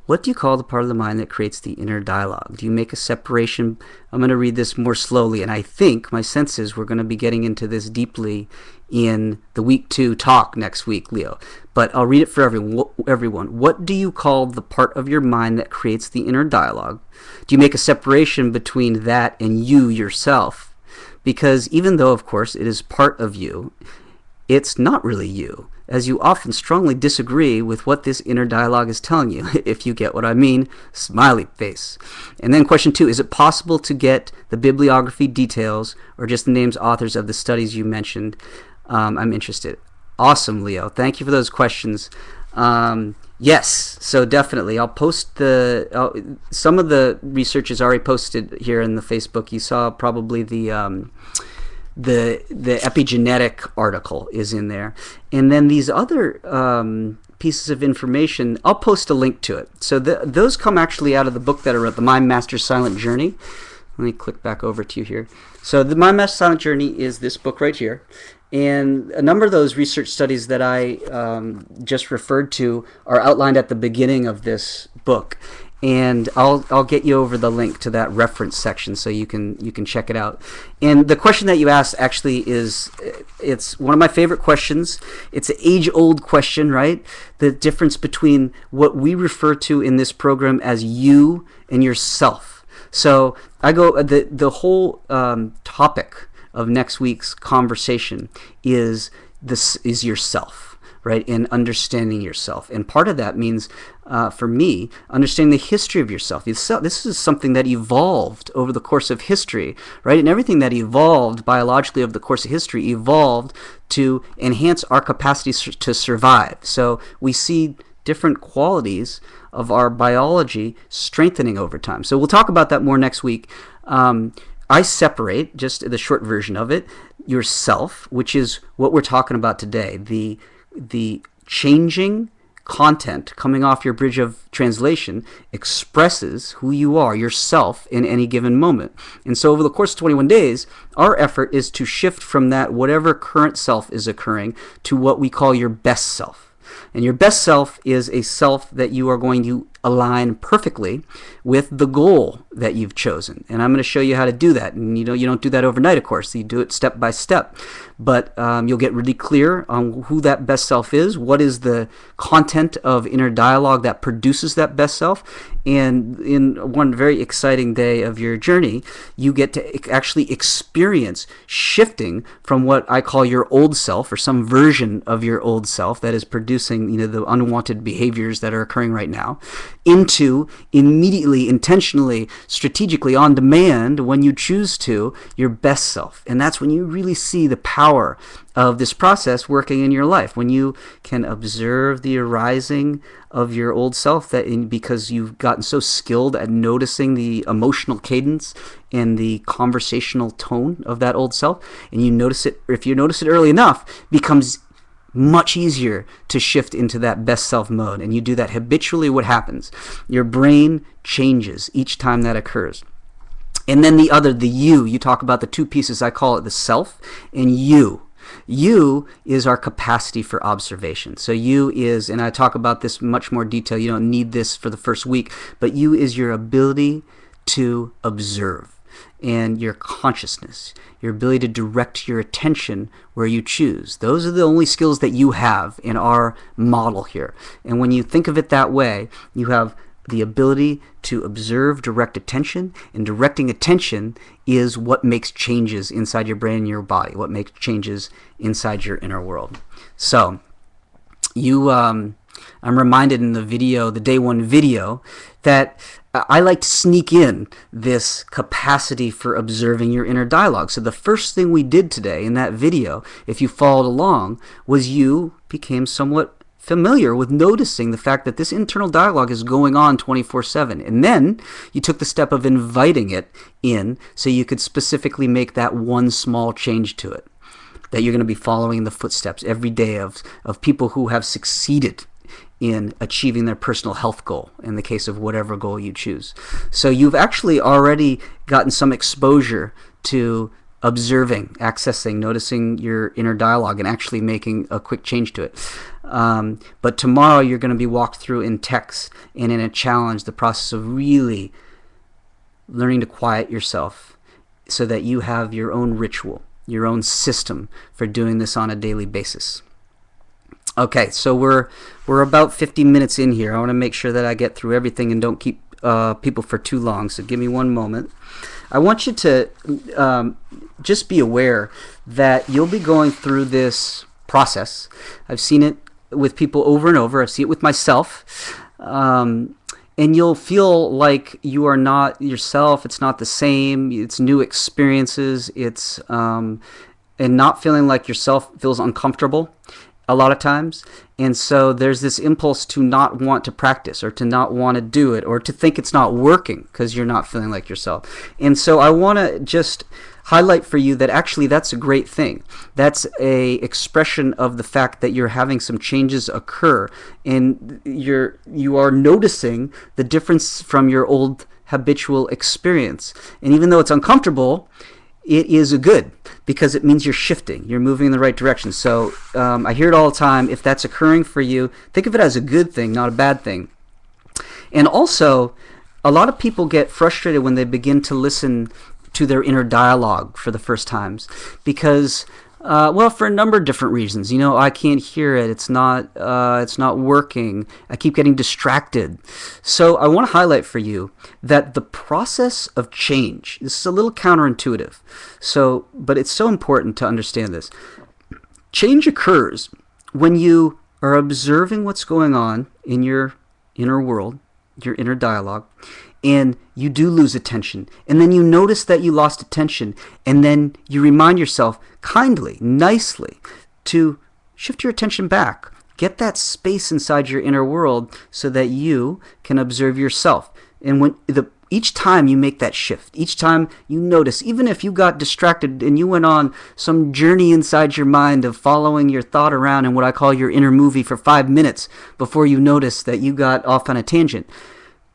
What do you call the part of the mind that creates the inner dialogue? Do you make a separation? I'm going to read this more slowly, and I think my sense is we're going to be getting into this deeply in the week 2 talk next week, Leo. But I'll read it for everyone. What do you call the part of your mind that creates the inner dialogue? Do you make a separation between that and you yourself? Because even though, of course, it is part of you, it's not really you, as you often strongly disagree with what this inner dialogue is telling you, if you get what I mean. Smiley face. And then question 2, is it possible to get the bibliography details or just the names, authors of the studies you mentioned? I'm interested. Awesome, Leo. Thank you for those questions. Yes, so definitely. I'll post some of the research is already posted here in the Facebook. You saw probably the epigenetic article is in there, and then these other pieces of information, I'll post a link to it. So those come actually out of the book that I wrote, The Mind Master's Silent Journey. Let me click back over to you here. So The Mind Master's Silent Journey is this book right here. And a number of those research studies that I just referred to are outlined at the beginning of this book. And I'll get you over the link to that reference section so you can check it out. And the question that you asked actually it's one of my favorite questions. It's an age-old question, right? The difference between what we refer to in this program as you and yourself. So I go the whole topic of next week's conversation is yourself, right? And understanding yourself. And part of that means, for me, understanding the history of yourself. This is something that evolved over the course of history, right? And everything that evolved biologically over the course of history evolved to enhance our capacity to survive. So we see different qualities of our biology strengthening over time. So we'll talk about that more next week. I separate, just the short version of it, yourself, which is what we're talking about today, the changing content coming off your bridge of translation expresses who you are, yourself, in any given moment. And so over the course of 21 days, our effort is to shift from that whatever current self is occurring to what we call your best self. And your best self is a self that you are going to align perfectly with the goal that you've chosen. And I'm going to show you how to do that. And you don't do that overnight, of course. You do it step by step. But you'll get really clear on who that best self is, what is the content of inner dialogue that produces that best self. And in one very exciting day of your journey, you get to actually experience shifting from what I call your old self, or some version of your old self that is producing the unwanted behaviors that are occurring right now, into immediately, intentionally, strategically, on demand, when you choose to, your best self. And that's when you really see the power of this process working in your life, when you can observe the arising of your old self, because you've gotten so skilled at noticing the emotional cadence and the conversational tone of that old self, and you notice it, or if you notice it early enough, becomes much easier to shift into that best self mode. And you do that habitually. What happens? Your brain changes each time that occurs. And then the you talk about the two pieces. I call it the self and you. You is our capacity for observation. So you is, and I talk about this in much more detail, you don't need this for the first week, but you is your ability to observe, and your consciousness, your ability to direct your attention where you choose. Those are the only skills that you have in our model here. And when you think of it that way, you have the ability to observe, direct attention, and directing attention is what makes changes inside your brain and your body, what makes changes inside your inner world. So I'm reminded in the video, the day one video, that I like to sneak in this capacity for observing your inner dialogue. So the first thing we did today in that video, if you followed along, was you became somewhat familiar with noticing the fact that this internal dialogue is going on 24/7. And then you took the step of inviting it in so you could specifically make that one small change to it, that you're going to be following in the footsteps every day of people who have succeeded in achieving their personal health goal, in the case of whatever goal you choose. So you've actually already gotten some exposure to observing, accessing, noticing your inner dialogue, and actually making a quick change to it. But tomorrow you're going to be walked through in text and in a challenge the process of really learning to quiet yourself so that you have your own ritual, your own system for doing this on a daily basis. Okay, so we're about 50 minutes in here. I want to make sure that I get through everything and don't keep people for too long, so give me one moment. I want you to just be aware that you'll be going through this process. I've seen it with people over and over. I've seen it with myself. And you'll feel like you are not yourself. It's not the same. It's new experiences. It's and not feeling like yourself feels uncomfortable a lot of times. And so there's this impulse to not want to practice or to not want to do it or to think it's not working because you're not feeling like yourself. And so I want to just highlight for you that actually that's a great thing. That's a expression of the fact that you're having some changes occur and you are noticing the difference from your old habitual experience. And even though it's uncomfortable, it is a good, because it means you're shifting, you're moving in the right direction. So I hear it all the time. If that's occurring for you, think of it as a good thing, not a bad thing. And also, a lot of people get frustrated when they begin to listen to their inner dialogue for the first times, because well, for a number of different reasons. You know, I can't hear it. It's not working. I keep getting distracted. So I want to highlight for you that the process of change, this is a little counterintuitive. So, but it's so important to understand this. Change occurs when you are observing what's going on in your inner world, your inner dialogue, and you do lose attention. And then you notice that you lost attention, and then you remind yourself kindly, nicely, to shift your attention back. Get that space inside your inner world so that you can observe yourself. And each time you make that shift, each time you notice, even if you got distracted and you went on some journey inside your mind of following your thought around in what I call your inner movie for 5 minutes before you notice that you got off on a tangent,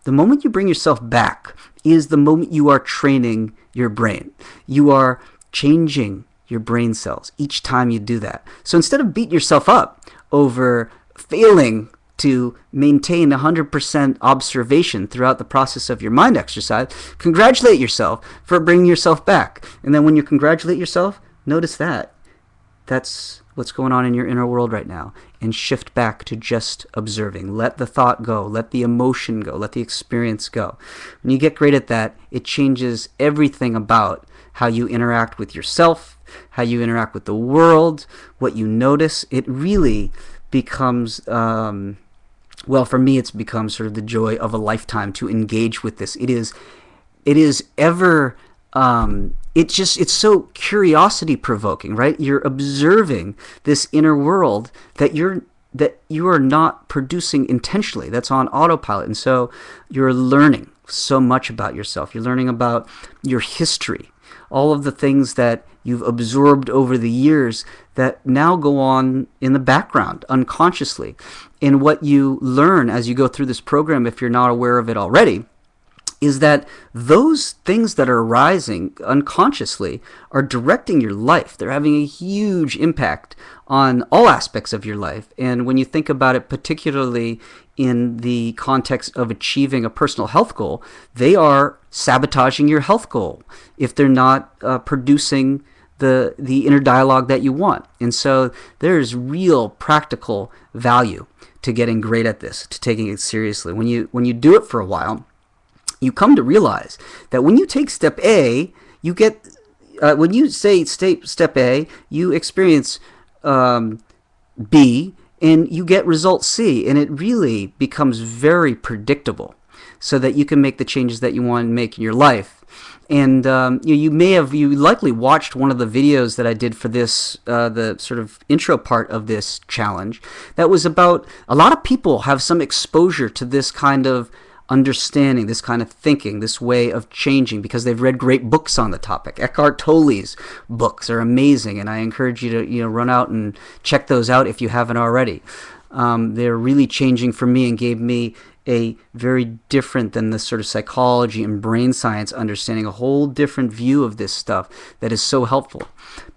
the moment you bring yourself back is the moment you are training your brain. You are changing your brain cells each time you do that. So instead of beating yourself up over failing to maintain 100% observation throughout the process of your mind exercise, congratulate yourself for bringing yourself back. And then when you congratulate yourself, notice that. That's what's going on in your inner world right now, and shift back to just observing. Let the thought go, let the emotion go, let the experience go. When you get great at that, it changes everything about how you interact with yourself, how you interact with the world, what you notice. It really becomes, well, for me, it's become sort of the joy of a lifetime to engage with this. It is ever, it's so curiosity provoking, right? You're observing this inner world that you are not producing intentionally. That's on autopilot. And so you're learning so much about yourself. You're learning about your history, all of the things that you've absorbed over the years that now go on in the background unconsciously. And what you learn as you go through this program, if you're not aware of it already, is that those things that are arising unconsciously are directing your life. They're having a huge impact on all aspects of your life. And when you think about it, particularly in the context of achieving a personal health goal, they are sabotaging your health goal if they're not producing the inner dialogue that you want. And so there's real practical value to getting great at this, to taking it seriously. When you do it for a while, you come to realize that when you take step A, you get, when you say step A, you experience B, and you get result C, and it really becomes very predictable so that you can make the changes that you want to make in your life. And you likely watched one of the videos that I did for this, the sort of intro part of this challenge, that was about a lot of people have some exposure to this kind of understanding, this kind of thinking, this way of changing, because they've read great books on the topic. Eckhart Tolle's books are amazing, and I encourage you to run out and check those out if you haven't already. They're really changing for me and gave me a very different than the sort of psychology and brain science understanding, a whole different view of this stuff that is so helpful.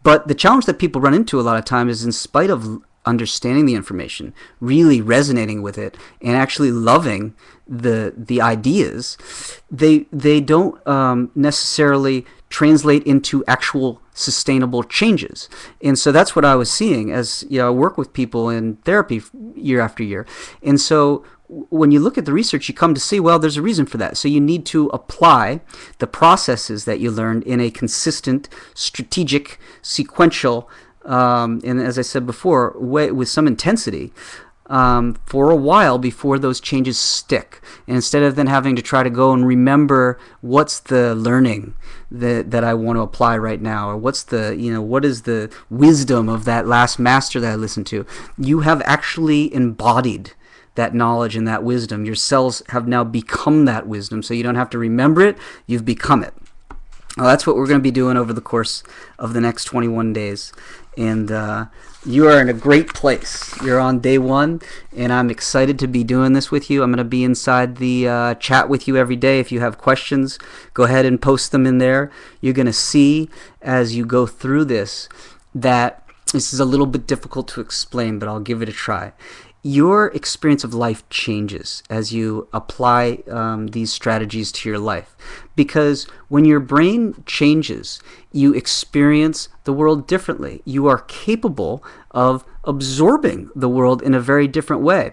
But the challenge that people run into a lot of time is, in spite of understanding the information, really resonating with it, and actually loving the ideas, they don't necessarily translate into actual sustainable changes. And so that's what I was seeing as I work with people in therapy year after year. And so when you look at the research, you come to see, well, there's a reason for that. So you need to apply the processes that you learned in a consistent, strategic, sequential, and as I said before, with some intensity, for a while before those changes stick. And instead of then having to try to go and remember what's the learning that I want to apply right now, or what's the, what is the wisdom of that last master that I listened to, you have actually embodied that knowledge and that wisdom. Your cells have now become that wisdom, so you don't have to remember it, you've become it. Well, that's what we're going to be doing over the course of the next 21 days. And you are in a great place. You're on day 1, and I'm excited to be doing this with you. I'm going to be inside the chat with you every day. If you have questions, go ahead and post them in there. You're going to see as you go through this that this is a little bit difficult to explain, but I'll give it a try. Your experience of life changes as you apply these strategies to your life. Because when your brain changes, you experience the world differently. You are capable of absorbing the world in a very different way.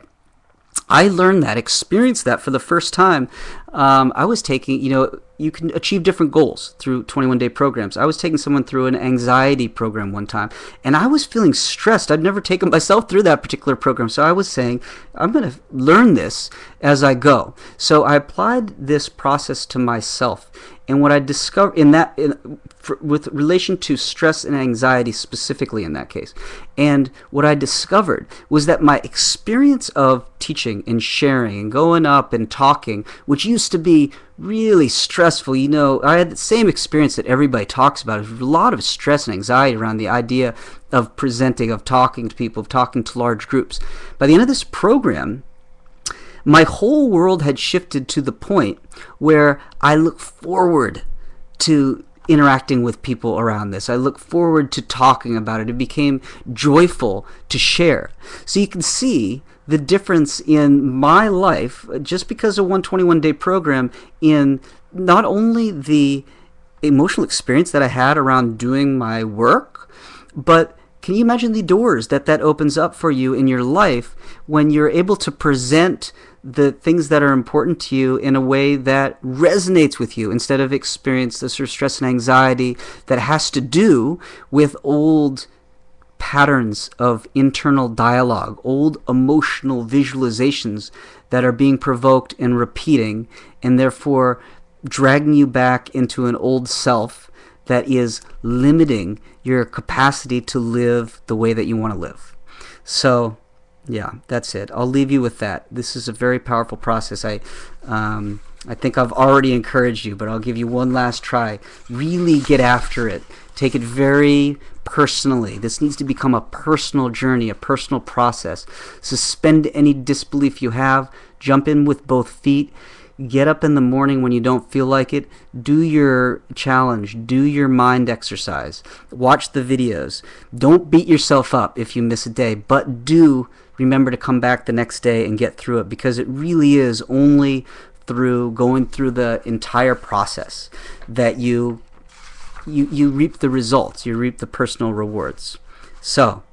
I learned that, experienced that for the first time. I was taking, you can achieve different goals through 21-day programs. I was taking someone through an anxiety program one time, and I was feeling stressed. I'd never taken myself through that particular program, so I was saying, I'm going to learn this as I go. So I applied this process to myself, and what I discovered with relation to stress and anxiety specifically in that case, and what I discovered was that my experience of teaching and sharing and going up and talking, which used to be really stressful, I had the same experience that everybody talks about. There's a lot of stress and anxiety around the idea of presenting, of talking to people, of talking to large groups. By the end of this program, my whole world had shifted to the point where I look forward to interacting with people around this. I look forward to talking about it. It became joyful to share. So you can see the difference in my life just because of 121-day program, in not only the emotional experience that I had around doing my work, but can you imagine the doors that opens up for you in your life when you're able to present the things that are important to you in a way that resonates with you, instead of experience the sort of stress and anxiety that has to do with old patterns of internal dialogue, old emotional visualizations that are being provoked and repeating, and therefore dragging you back into an old self that is limiting your capacity to live the way that you want to live. So yeah, that's it. I'll leave you with that. This is a very powerful process. I think I've already encouraged you, but I'll give you one last try. Really get after it. Take it very personally. This needs to become a personal journey, a personal process. Suspend any disbelief you have. Jump in with both feet. Get up in the morning when you don't feel like it. Do your challenge. Do your mind exercise. Watch the videos. Don't beat yourself up if you miss a day, but do remember to come back the next day and get through it, because it really is only through going through the entire process that you reap the results. You reap the personal rewards. So,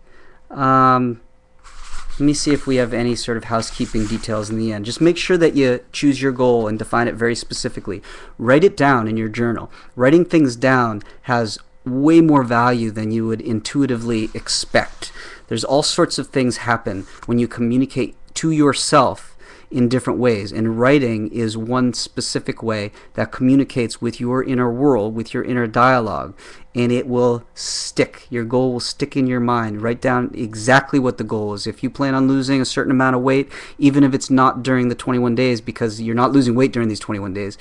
let me see if we have any sort of housekeeping details in the end. Just make sure that you choose your goal and define it very specifically. Write it down in your journal. Writing things down has way more value than you would intuitively expect. There's all sorts of things happen when you communicate to yourself in different ways, and writing is one specific way that communicates with your inner world, with your inner dialogue, and it will stick. Your goal will stick in your mind. Write down exactly what the goal is. If you plan on losing a certain amount of weight, even if it's not during the 21 days, because you're not losing weight during these 21 days,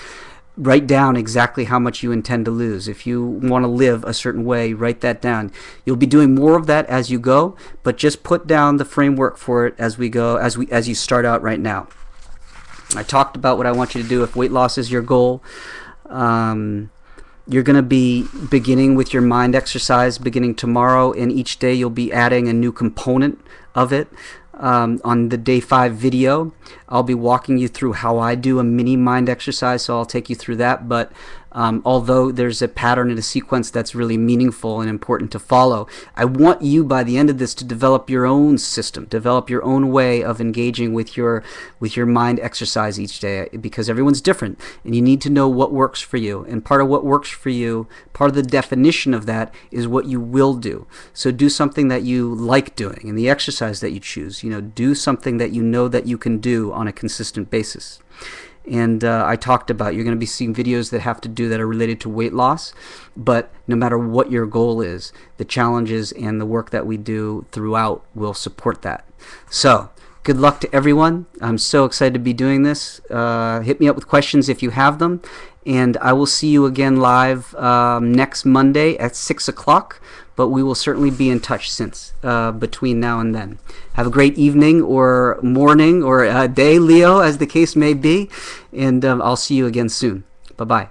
write down exactly how much you intend to lose. If you want to live a certain way, write that down. You'll be doing more of that as you go, but just put down the framework for it as we go, as you start out right now. I talked about what I want you to do if weight loss is your goal. You're going to be beginning with your mind exercise beginning tomorrow, and each day you'll be adding a new component of it. On the day 5 video, I'll be walking you through how I do a mini mind exercise, so I'll take you through that. But although there's a pattern and a sequence that's really meaningful and important to follow, I want you by the end of this to develop your own system, develop your own way of engaging with your mind exercise each day, because everyone's different and you need to know what works for you. And part of what works for you, part of the definition of that is what you will do. So do something that you like doing, and the exercise that you choose. Do something that you know that you can do on a consistent basis. And I talked about, you're going to be seeing videos that have to do that are related to weight loss, but no matter what your goal is, the challenges and the work that we do throughout will support that. So good luck to everyone. I'm so excited to be doing this. Hit me up with questions if you have them, and I will see you again live next Monday at 6 o'clock. But we will certainly be in touch since between now and then. Have a great evening or morning or day, Leo, as the case may be. And I'll see you again soon. Bye-bye.